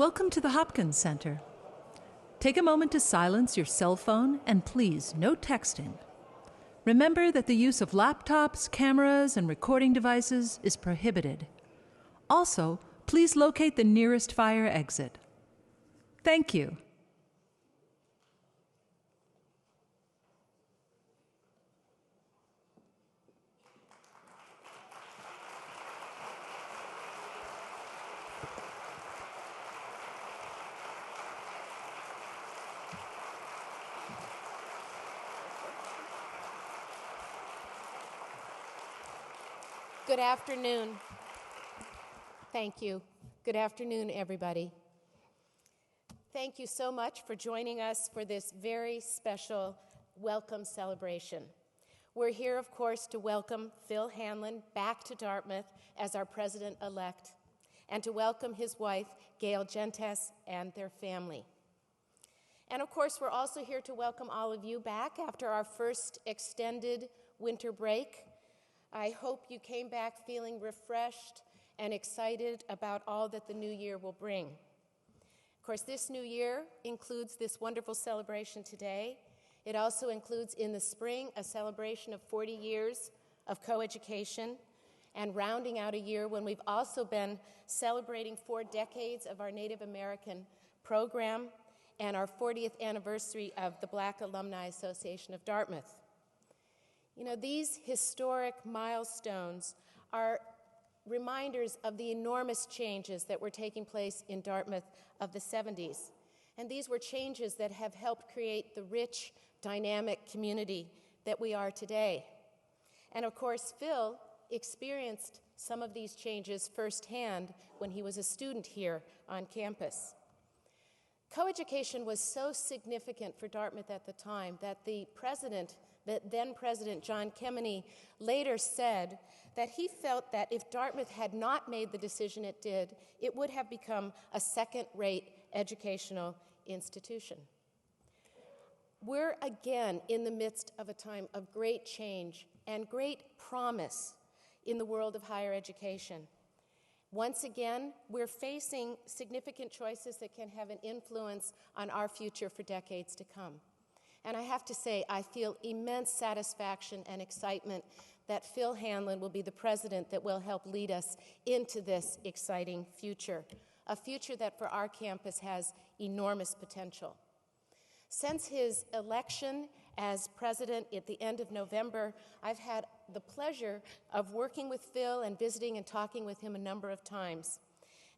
Welcome to the Hopkins Center. Take a moment to silence your cell phone and please, no texting. Remember that the use of laptops, cameras, and recording devices is prohibited. Also, please locate the nearest fire exit. Thank you. Good afternoon. Thank you. Good afternoon, everybody. Thank you so much for joining us for this very special welcome celebration. We're here, of course, to welcome Phil Hanlon back to Dartmouth as our president-elect, and to welcome his wife, Gail Gentes, and their family. And of course, we're also here to welcome all of you back after our first extended winter break. I hope you came back feeling refreshed and excited about all that the new year will bring. Of course, this new year includes this wonderful celebration today. It also includes in the spring a celebration of 40 years of coeducation, and rounding out a year when we've also been celebrating 4 decades of our Native American program and our 40th anniversary of the Black Alumni Association of Dartmouth. You know, these historic milestones are reminders of the enormous changes that were taking place in Dartmouth of the 70s. And these were changes that have helped create the rich, dynamic community that we are today. And of course, Phil experienced some of these changes firsthand when he was a student here on campus. Coeducation was so significant for Dartmouth at the time that the then President John Kemeny later said that he felt that if Dartmouth had not made the decision it did, it would have become a second-rate educational institution. We're again in the midst of a time of great change and great promise in the world of higher education. Once again, we're facing significant choices that can have an influence on our future for decades to come. And I have to say, I feel immense satisfaction and excitement that Phil Hanlon will be the president that will help lead us into this exciting future, a future that for our campus has enormous potential. Since his election as president at the end of November, I've had the pleasure of working with Phil and visiting and talking with him a number of times.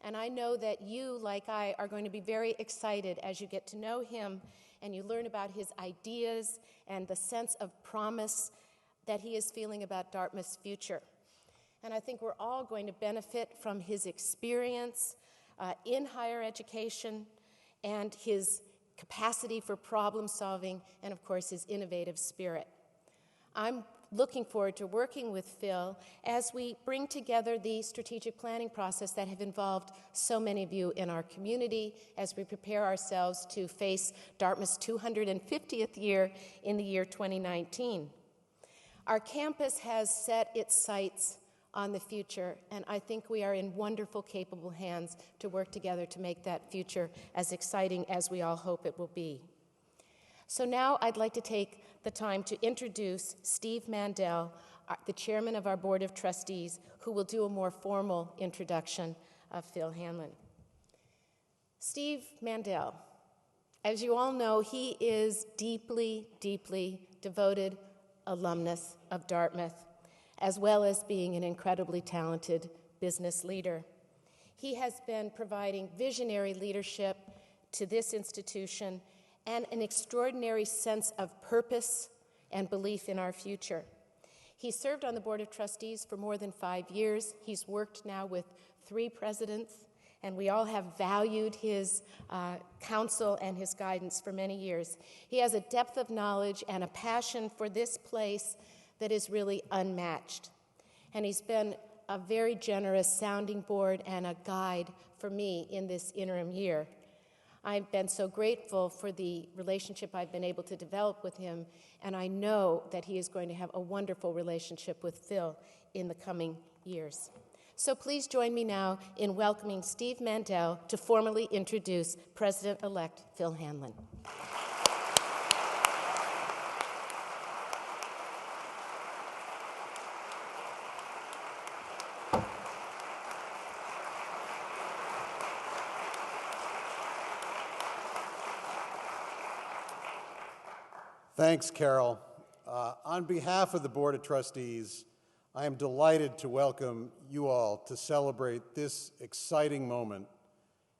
And I know that you, like I, are going to be very excited as you get to know him and you learn about his ideas and the sense of promise that he is feeling about Dartmouth's future. And I think we're all going to benefit from his experience in higher education and his capacity for problem solving and, of course, his innovative spirit. I'm looking forward to working with Phil as we bring together the strategic planning process that have involved so many of you in our community as we prepare ourselves to face Dartmouth's 250th year in the year 2019. Our campus has set its sights on the future, and I think we are in wonderful, capable hands to work together to make that future as exciting as we all hope it will be. So now I'd like to take the time to introduce Steve Mandel, the chairman of our Board of Trustees, who will do a more formal introduction of Phil Hanlon. Steve Mandel, as you all know, he is deeply, deeply devoted alumnus of Dartmouth, as well as being an incredibly talented business leader. He has been providing visionary leadership to this institution and an extraordinary sense of purpose and belief in our future. He served on the Board of Trustees for more than 5 years. He's worked now with 3 presidents, and we all have valued his counsel and his guidance for many years. He has a depth of knowledge and a passion for this place that is really unmatched. And he's been a very generous sounding board and a guide for me in this interim year. I've been so grateful for the relationship I've been able to develop with him, and I know that he is going to have a wonderful relationship with Phil in the coming years. So please join me now in welcoming Steve Mandel to formally introduce President-elect Phil Hanlon. Thanks, Carol. On behalf of the Board of Trustees, I am delighted to welcome you all to celebrate this exciting moment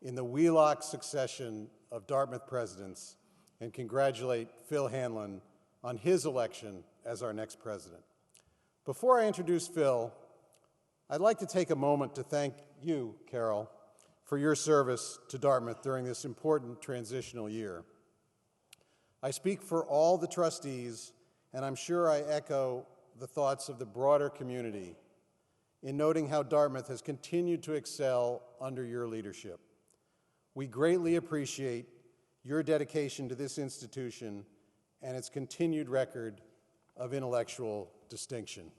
in the Wheelock succession of Dartmouth presidents and congratulate Phil Hanlon on his election as our next president. Before I introduce Phil, I'd like to take a moment to thank you, Carol, for your service to Dartmouth during this important transitional year. I speak for all the trustees, and I'm sure I echo the thoughts of the broader community in noting how Dartmouth has continued to excel under your leadership. We greatly appreciate your dedication to this institution and its continued record of intellectual distinction.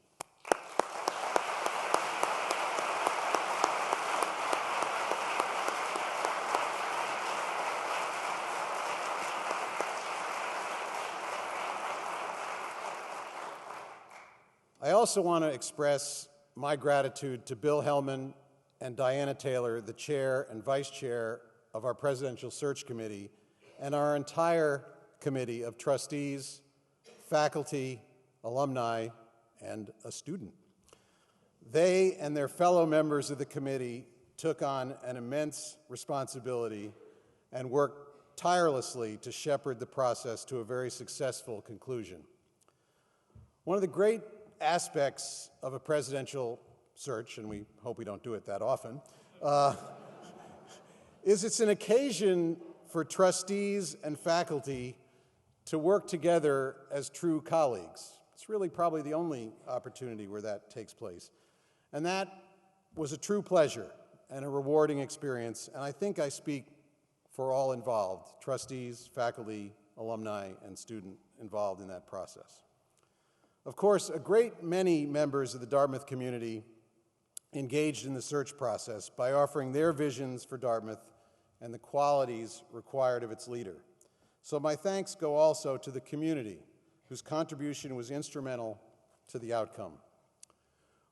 I also want to express my gratitude to Bill Hellman and Diana Taylor, the chair and vice chair of our Presidential Search Committee, and our entire committee of trustees, faculty, alumni, and a student. They and their fellow members of the committee took on an immense responsibility and worked tirelessly to shepherd the process to a very successful conclusion. One of the great aspects of a presidential search, and we hope we don't do it that often, is it's an occasion for trustees and faculty to work together as true colleagues. It's really probably the only opportunity where that takes place. And that was a true pleasure and a rewarding experience, and I think I speak for all involved, trustees, faculty, alumni, and student involved in that process. Of course, a great many members of the Dartmouth community engaged in the search process by offering their visions for Dartmouth and the qualities required of its leader. So my thanks go also to the community, whose contribution was instrumental to the outcome.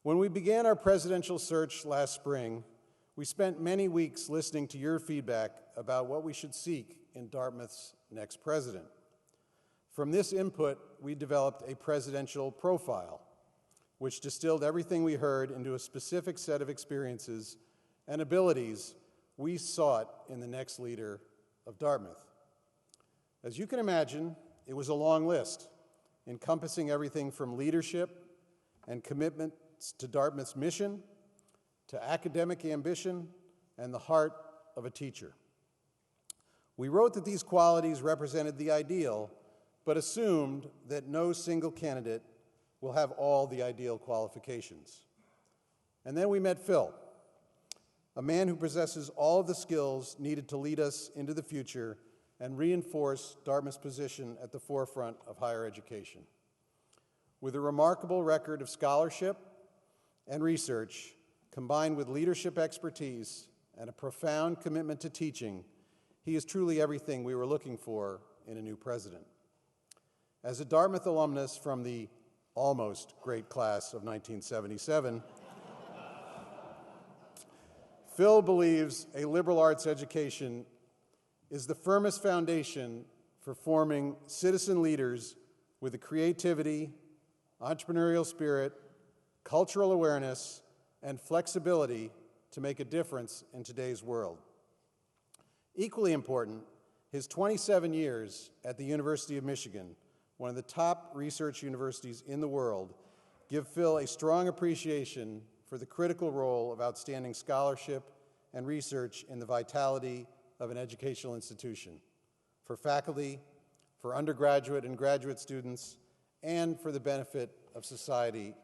When we began our presidential search last spring, we spent many weeks listening to your feedback about what we should seek in Dartmouth's next president. From this input, we developed a presidential profile, which distilled everything we heard into a specific set of experiences and abilities we sought in the next leader of Dartmouth. As you can imagine, it was a long list, encompassing everything from leadership and commitment to Dartmouth's mission, to academic ambition, and the heart of a teacher. We wrote that these qualities represented the ideal, but assumed that no single candidate will have all the ideal qualifications. And then we met Phil, a man who possesses all of the skills needed to lead us into the future and reinforce Dartmouth's position at the forefront of higher education. With a remarkable record of scholarship and research, combined with leadership expertise and a profound commitment to teaching, he is truly everything we were looking for in a new president. As a Dartmouth alumnus from the almost great class of 1977, Phil believes a liberal arts education is the firmest foundation for forming citizen leaders with the creativity, entrepreneurial spirit, cultural awareness, and flexibility to make a difference in today's world. Equally important, his 27 years at the University of Michigan, one of the top research universities in the world, give Phil a strong appreciation for the critical role of outstanding scholarship and research in the vitality of an educational institution, for faculty, for undergraduate and graduate students, and for the benefit of society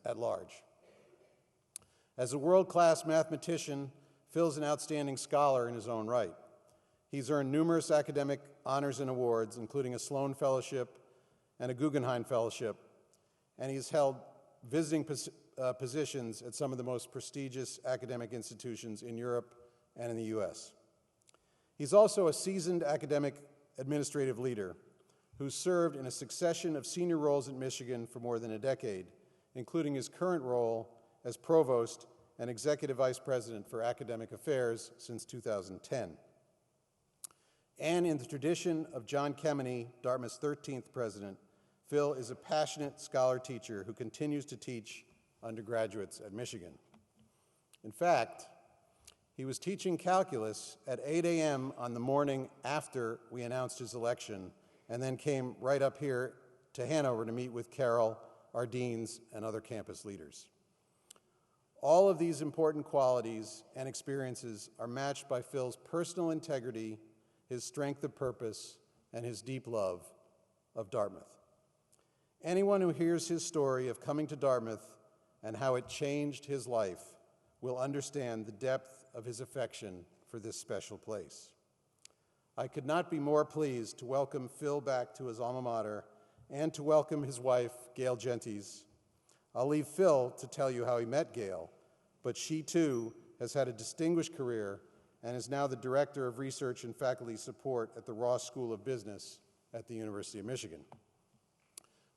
at large. As a world-class mathematician, Phil's an outstanding scholar in his own right. He's earned numerous academic honors and awards, including a Sloan Fellowship and a Guggenheim Fellowship, and he's held visiting positions at some of the most prestigious academic institutions in Europe and in the US. He's also a seasoned academic administrative leader who served in a succession of senior roles at Michigan for more than a decade, including his current role as provost and executive vice president for academic affairs since 2010. And in the tradition of John Kemeny, Dartmouth's 13th president, Phil is a passionate scholar-teacher who continues to teach undergraduates at Michigan. In fact, he was teaching calculus at 8 a.m. on the morning after we announced his election, and then came right up here to Hanover to meet with Carol, our deans, and other campus leaders. All of these important qualities and experiences are matched by Phil's personal integrity, his strength of purpose, and his deep love of Dartmouth. Anyone who hears his story of coming to Dartmouth and how it changed his life will understand the depth of his affection for this special place. I could not be more pleased to welcome Phil back to his alma mater and to welcome his wife, Gail Gentes. I'll leave Phil to tell you how he met Gail, but she too has had a distinguished career and is now the Director of Research and Faculty Support at the Ross School of Business at the University of Michigan.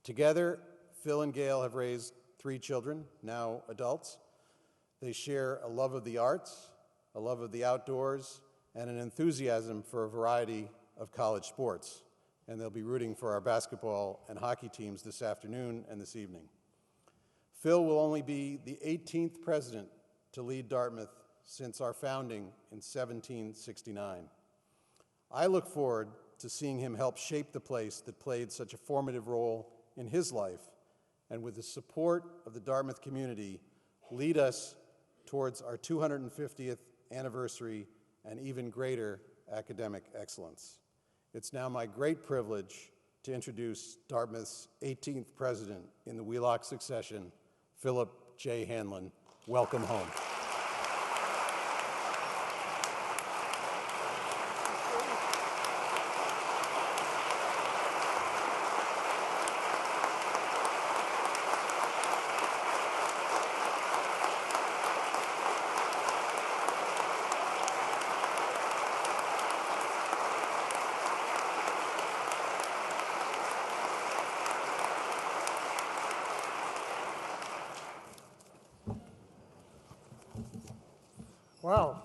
Together, Phil and Gail have raised 3 children, now adults. They share a love of the arts, a love of the outdoors, and an enthusiasm for a variety of college sports. And they'll be rooting for our basketball and hockey teams this afternoon and this evening. Phil will only be the 18th president to lead Dartmouth since our founding in 1769. I look forward to seeing him help shape the place that played such a formative role in his life, and with the support of the Dartmouth community, lead us towards our 250th anniversary and even greater academic excellence. It's now my great privilege to introduce Dartmouth's 18th president in the Wheelock succession, Philip J. Hanlon. Welcome home. Wow.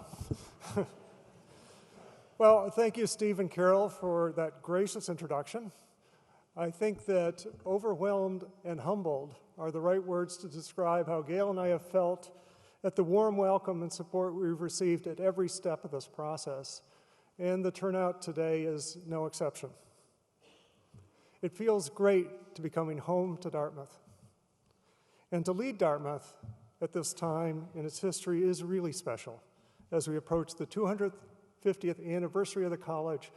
Well, thank you, Steve and Carol, for that gracious introduction. I think that overwhelmed and humbled are the right words to describe how Gail and I have felt at the warm welcome and support we've received at every step of this process. And the turnout today is no exception. It feels great to be coming home to Dartmouth. And to lead Dartmouth at this time in its history is really special as we approach the 250th anniversary of the college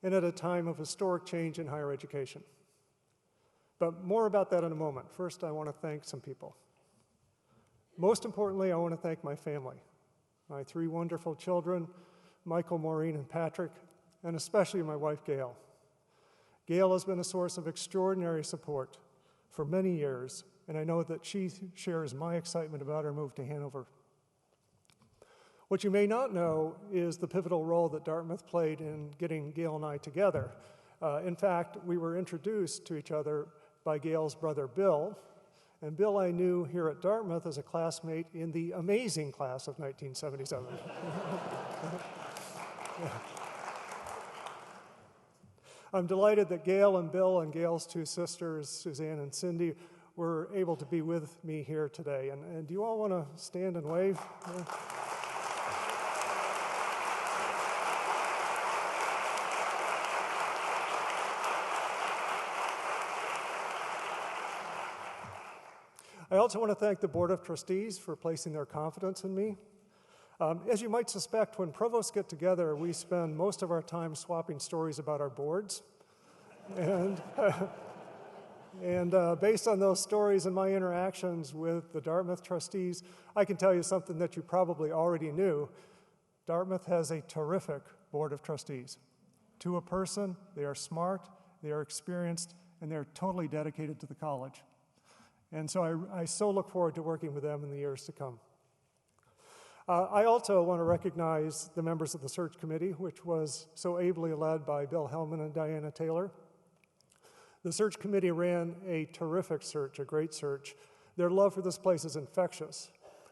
and at a time of historic change in higher education. But more about that in a moment. First, I want to thank some people. Most importantly, I want to thank my family, my 3 wonderful children, Michael, Maureen, and Patrick, and especially my wife, Gail. Gail has been a source of extraordinary support for many years, and I know that she shares my excitement about her move to Hanover. What you may not know is the pivotal role that Dartmouth played in getting Gail and I together. In fact, we were introduced to each other by Gail's brother, Bill, and Bill I knew here at Dartmouth as a classmate in the amazing class of 1977. Yeah. I'm delighted that Gail and Bill and Gail's 2 sisters, Suzanne and Cindy, were able to be with me here today. And do you all want to stand and wave? Yeah. I also want to thank the Board of Trustees for placing their confidence in me. As you might suspect, when provosts get together, we spend most of our time swapping stories about our boards. And, based on those stories and my interactions with the Dartmouth trustees, I can tell you something that you probably already knew. Dartmouth has a terrific Board of Trustees. To a person, they are smart, they are experienced, and they're totally dedicated to the college. And so I so look forward to working with them in the years to come. I also want to recognize the members of the search committee, which was so ably led by Bill Hellman and Diana Taylor. The search committee ran a terrific search, a great search. Their love for this place is infectious.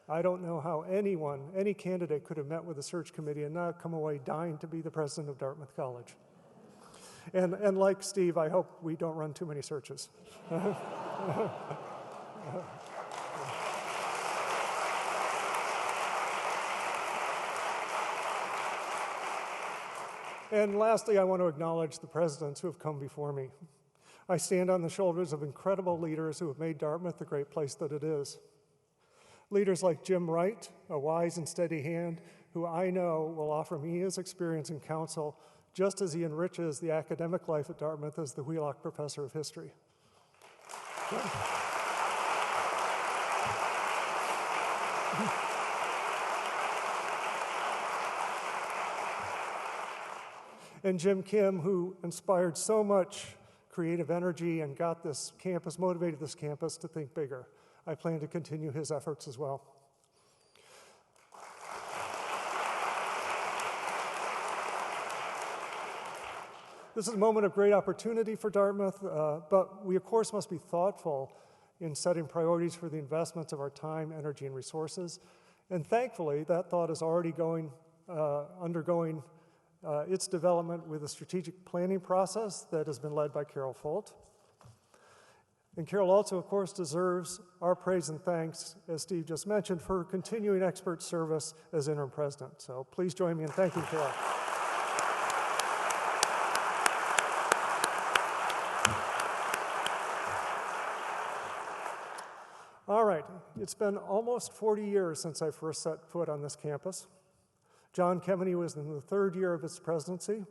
I don't know how any candidate could have met with the search committee and not come away dying to be the president of Dartmouth College. And like Steve, I hope we don't run too many searches. And lastly, I want to acknowledge the presidents who have come before me. I stand on the shoulders of incredible leaders who have made Dartmouth the great place that it is. Leaders like Jim Wright, a wise and steady hand, who I know will offer me his experience and counsel, just as he enriches the academic life at Dartmouth as the Wheelock Professor of History. And Jim Kim, who inspired so much creative energy and got this campus, motivated this campus to think bigger. I plan to continue his efforts as well. This is a moment of great opportunity for Dartmouth, but we of course must be thoughtful in setting priorities for the investments of our time, energy, and resources. And thankfully, that thought is already undergoing its development with a strategic planning process that has been led by Carol Folt. And Carol also, of course, deserves our praise and thanks, as Steve just mentioned, for her continuing expert service as interim president. So please join me in thanking Carol. All right, it's been almost 40 years since I first set foot on this campus. John Kemeny was in the third year of his presidency.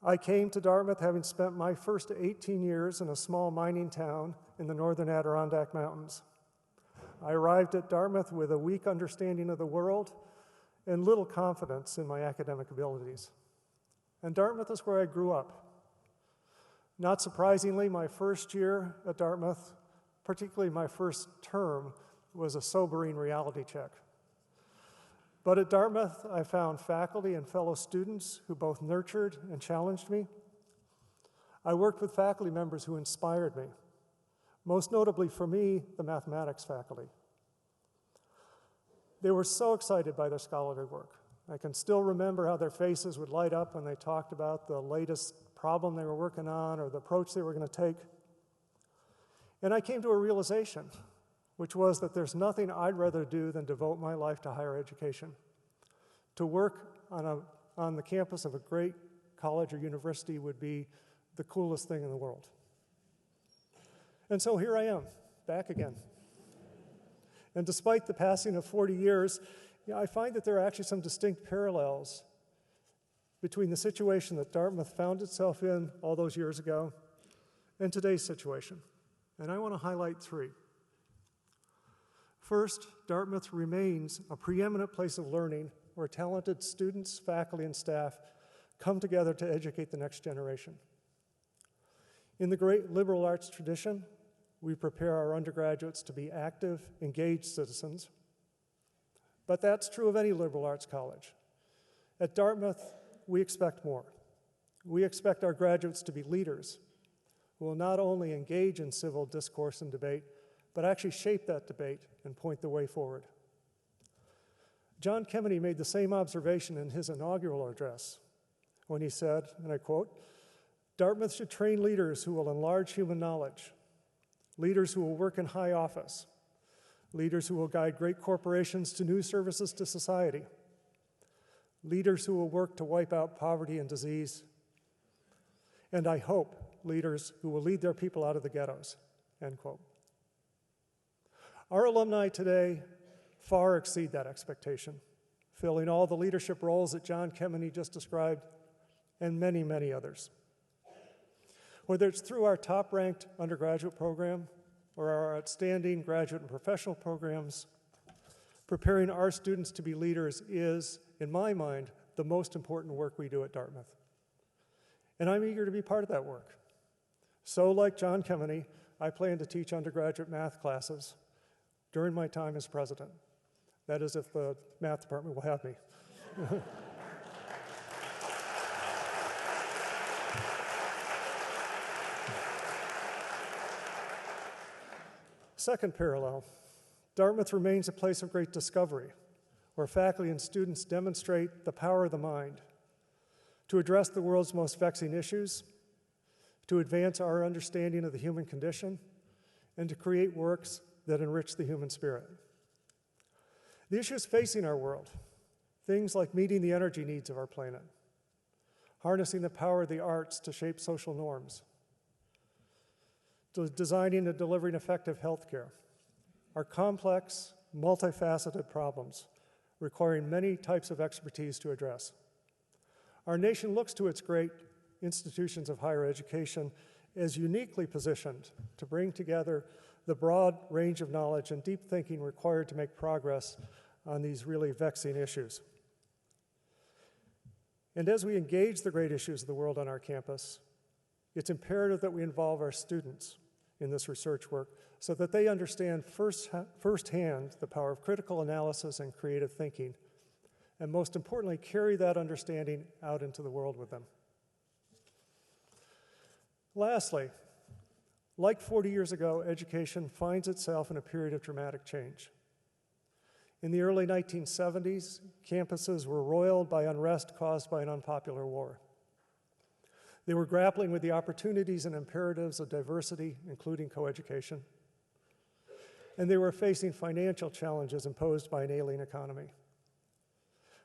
I came to Dartmouth having spent my first 18 years in a small mining town in the northern Adirondack Mountains. I arrived at Dartmouth with a weak understanding of the world and little confidence in my academic abilities. And Dartmouth is where I grew up. Not surprisingly, my first year at Dartmouth, particularly my first term, was a sobering reality check. But at Dartmouth, I found faculty and fellow students who both nurtured and challenged me. I worked with faculty members who inspired me, most notably for me, the mathematics faculty. They were so excited by their scholarly work. I can still remember how their faces would light up when they talked about the latest problem they were working on or the approach they were going to take. And I came to a realization, which was that there's nothing I'd rather do than devote my life to higher education. To work on the campus of a great college or university would be the coolest thing in the world. And so here I am, back again. And despite the passing of 40 years, I find that there are actually some distinct parallels between the situation that Dartmouth found itself in all those years ago and today's situation. And I want to highlight three. First, Dartmouth remains a preeminent place of learning where talented students, faculty, and staff come together to educate the next generation. In the great liberal arts tradition, we prepare our undergraduates to be active, engaged citizens. But that's true of any liberal arts college. At Dartmouth, we expect more. We expect our graduates to be leaders who will not only engage in civil discourse and debate, but actually shape that debate and point the way forward. John Kemeny made the same observation in his inaugural address when he said, and I quote, "Dartmouth should train leaders who will enlarge human knowledge, leaders who will work in high office, leaders who will guide great corporations to new services to society, leaders who will work to wipe out poverty and disease, and I hope leaders who will lead their people out of the ghettos," end quote. Our alumni today far exceed that expectation, filling all the leadership roles that John Kemeny just described, and many, many others. Whether it's through our top-ranked undergraduate program or our outstanding graduate and professional programs, preparing our students to be leaders is, in my mind, the most important work we do at Dartmouth. And I'm eager to be part of that work. So like John Kemeny, I plan to teach undergraduate math classes during my time as president. That is, if the math department will have me. Second parallel, Dartmouth remains a place of great discovery, where faculty and students demonstrate the power of the mind to address the world's most vexing issues, to advance our understanding of the human condition, and to create works that enrich the human spirit. The issues facing our world, things like meeting the energy needs of our planet, harnessing the power of the arts to shape social norms, designing and delivering effective health care, are complex, multifaceted problems requiring many types of expertise to address. Our nation looks to its great institutions of higher education as uniquely positioned to bring together the broad range of knowledge and deep thinking required to make progress on these really vexing issues. And as we engage the great issues of the world on our campus, it's imperative that we involve our students in this research work so that they understand firsthand the power of critical analysis and creative thinking, and most importantly, carry that understanding out into the world with them. Lastly, like 40 years ago, education finds itself in a period of dramatic change. In the early 1970s, campuses were roiled by unrest caused by an unpopular war. They were grappling with the opportunities and imperatives of diversity, including coeducation. And they were facing financial challenges imposed by an ailing economy.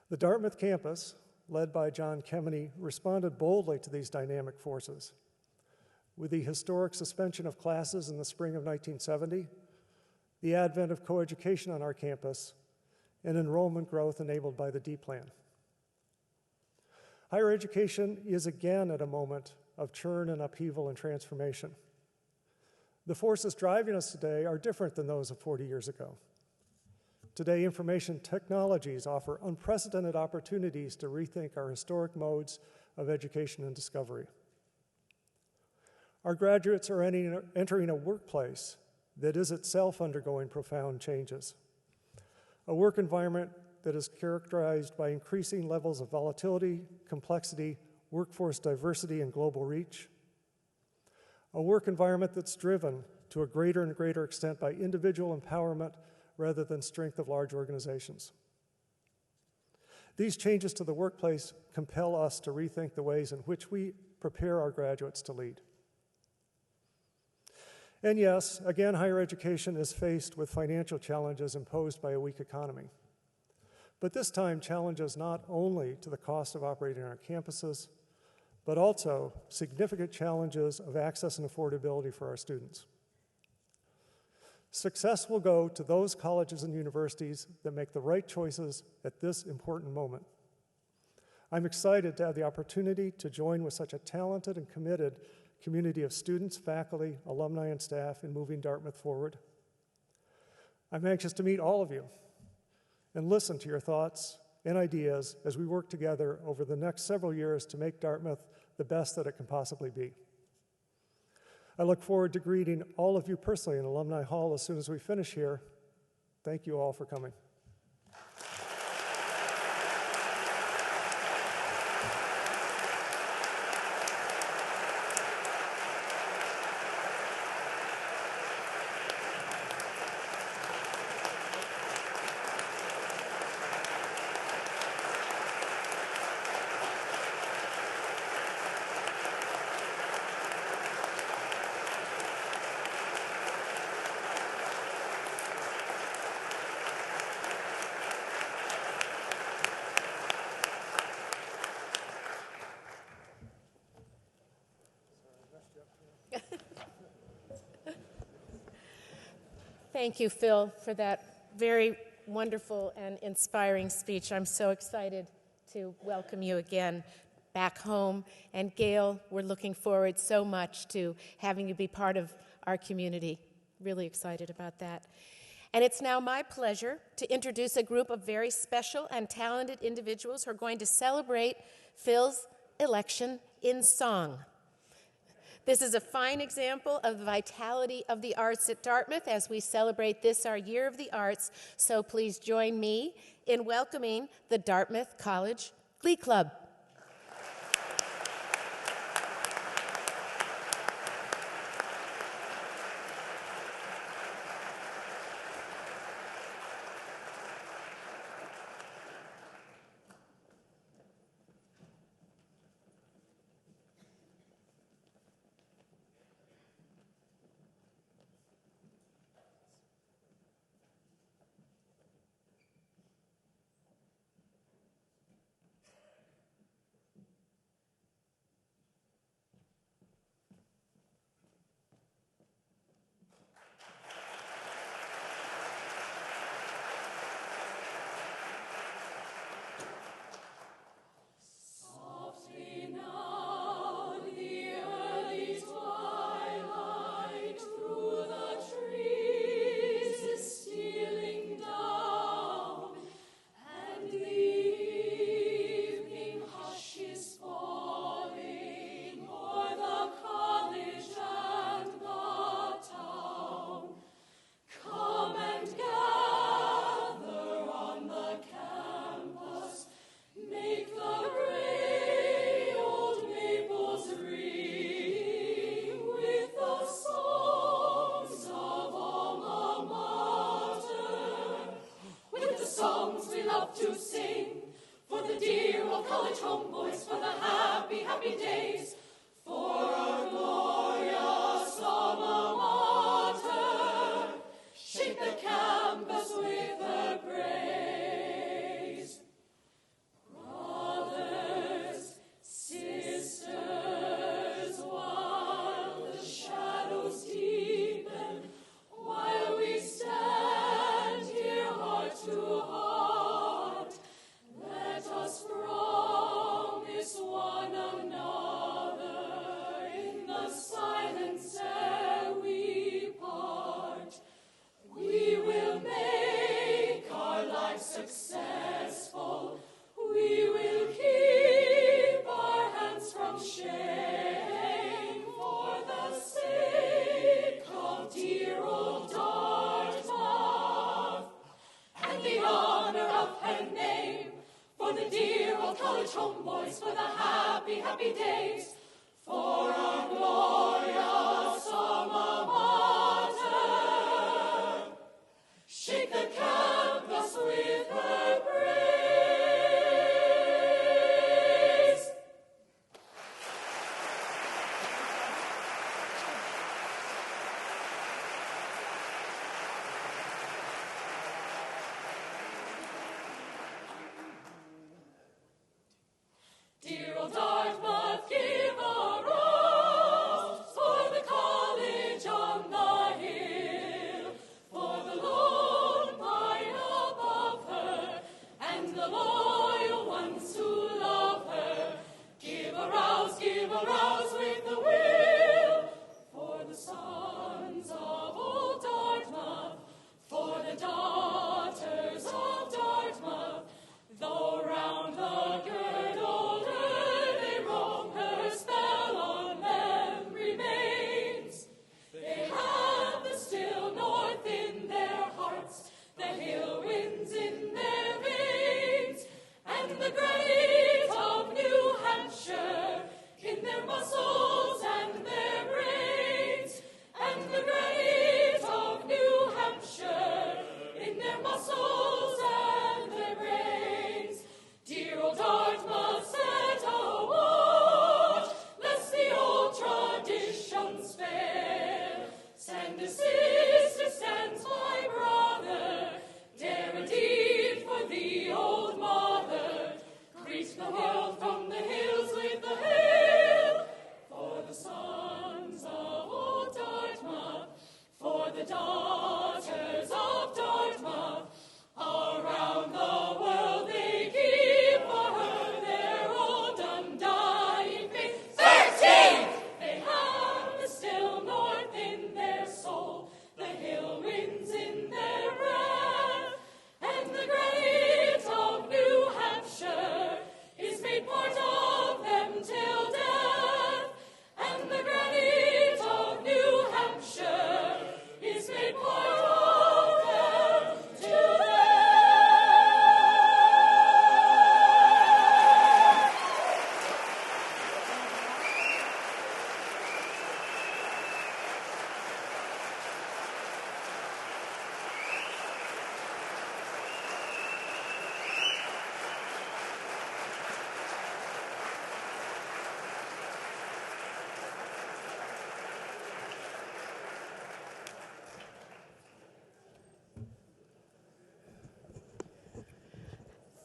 The Dartmouth campus, led by John Kemeny, responded boldly to these dynamic forces. With the historic suspension of classes in the spring of 1970, the advent of coeducation on our campus, and enrollment growth enabled by the D Plan. Higher education is again at a moment of churn and upheaval and transformation. The forces driving us today are different than those of 40 years ago. Today, information technologies offer unprecedented opportunities to rethink our historic modes of education and discovery. Our graduates are entering a workplace that is itself undergoing profound changes. A work environment that is characterized by increasing levels of volatility, complexity, workforce diversity, and global reach. A work environment that's driven to a greater and greater extent by individual empowerment rather than strength of large organizations. These changes to the workplace compel us to rethink the ways in which we prepare our graduates to lead. And yes, again, higher education is faced with financial challenges imposed by a weak economy. But this time, challenges not only to the cost of operating our campuses, but also significant challenges of access and affordability for our students. Success will go to those colleges and universities that make the right choices at this important moment. I'm excited to have the opportunity to join with such a talented and committed community of students, faculty, alumni, and staff in moving Dartmouth forward. I'm anxious to meet all of you and listen to your thoughts and ideas as we work together over the next several years to make Dartmouth the best that it can possibly be. I look forward to greeting all of you personally in Alumni Hall as soon as we finish here. Thank you all for coming. Thank you, Phil, for that very wonderful and inspiring speech. I'm so excited to welcome you again back home. And Gail, we're looking forward so much to having you be part of our community. Really excited about that. And it's now my pleasure to introduce a group of very special and talented individuals who are going to celebrate Phil's election in song. This is a fine example of the vitality of the arts at Dartmouth as we celebrate this, our Year of the Arts. So please join me in welcoming the Dartmouth College Glee Club. Dear old Dartmouth, give a roast for the College of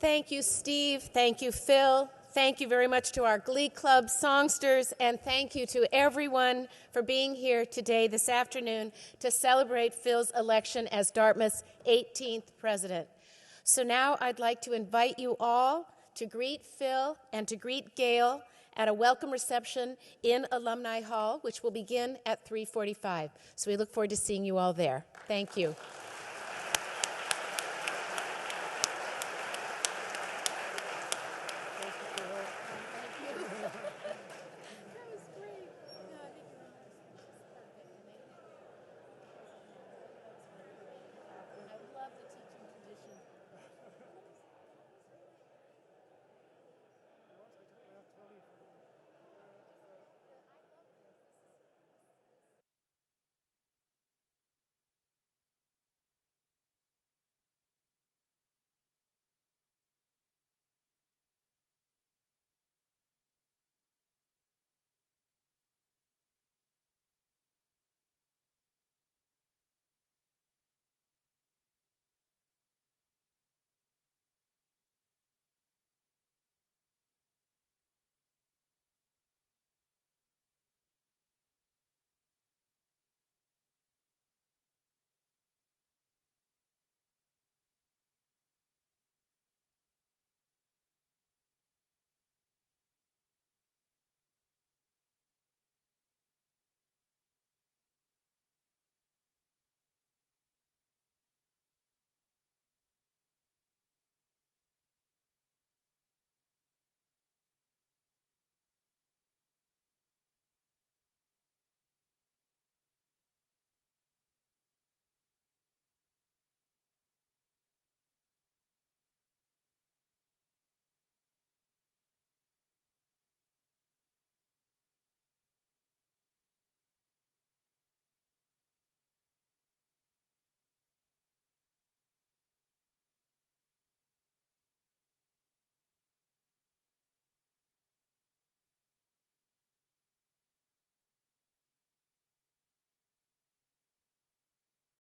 Thank you, Steve. Thank you, Phil. Thank you very much to our Glee Club songsters, and thank you to everyone for being here today, this afternoon, to celebrate Phil's election as Dartmouth's 18th president. So now I'd like to invite you all to greet Phil and to greet Gail at a welcome reception in Alumni Hall, which will begin at 3:45. So we look forward to seeing you all there. Thank you.